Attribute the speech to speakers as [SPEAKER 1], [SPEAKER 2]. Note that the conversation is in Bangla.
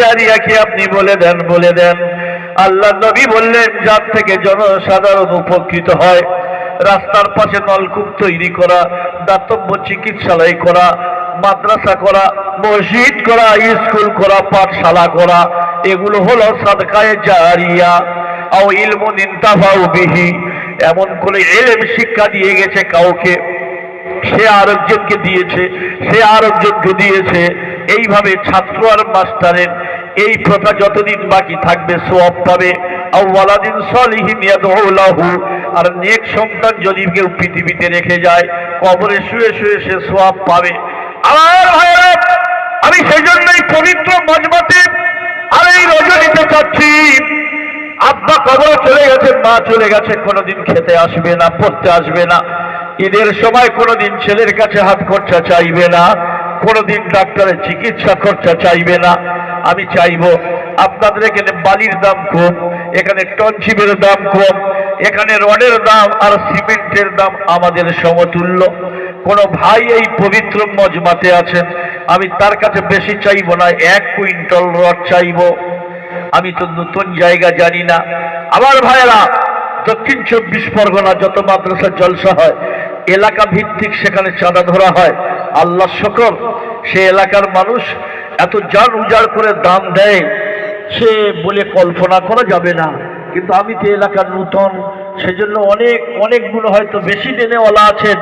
[SPEAKER 1] জারিয়া কি আপনি বলে দেন, বলে দেন। আল্লাহ নবী বললেন, যার থেকে জনসাধারণ উপকৃত হয়, রাস্তার পাশে নলকূপ তৈরি করা, দাতব্য চিকিৎসালয় করা, মাদ্রাসা করা, মসজিদ করা, স্কুল করা, পাঠশালা করা, এগুলো হলো সাদকায়ে জারিয়া। আও ইলমুন ইনতাফাউ বিহি, এমন করে ইলম শিক্ষা দিয়ে গেছে কাউকে, সে আরেকজনকে দিয়েছে, সে আরেকজনকে দিয়েছে। এইভাবে ছাত্র আর মাস্টারের এই প্রথা যতদিন বাকি থাকবে সওয়াব পাবে। আও ওয়ালাদিন সালিহিন ইয়াদউ লাহু, আর নেক সন্তান যদি কেউ পৃথিবীতে রেখে যায়, কবরে শুয়ে শুয়ে সে সওয়াব পাবে। আমার ভাইরা, আমি সেই জন্যই পবিত্র মজমাতে আর এই রজনীতে চাচ্ছি, আব্বা কবরে চলে গেছে, মা চলে গেছে, কোনোদিন খেতে আসবে না, পড়তে আসবে না, ঈদের সময় কোনোদিন ছেলের কাছে হাত খরচা চাইবে না, কোনোদিন ডাক্তারের চিকিৎসা খরচা চাইবে না। আমি চাইবো আপনাদের এখানে বালির দাম কম, এখানে টনচিপের দাম কম, এখানে রডের দাম আর সিমেন্টের দাম আমাদের সমতুল্য। কোনো ভাই এই পবিত্র মজমাতে আছেন, আমি তার কাছে বেশি চাইবো না, 1 কুইন্টাল রড চাইবো। আমি তো নতুন জায়গা জানি না। আমার ভাইয়েরা, দক্ষিণ 24 পরগনা যত মাদ্রাসা জলসা হয়, এলাকা ভিত্তিক সেখানে চাঁদা ধরা হয়। আল্লাহ শুকর, সে এলাকার মানুষ এত জান উজাড় করে দান দেয়, সে বলে কল্পনা করা যাবে না। কিন্তু আমি তো এলাকার নূতন, সেজন্য অনেকগুলো হয়তো বেশি দেনেওয়ালা আছেন,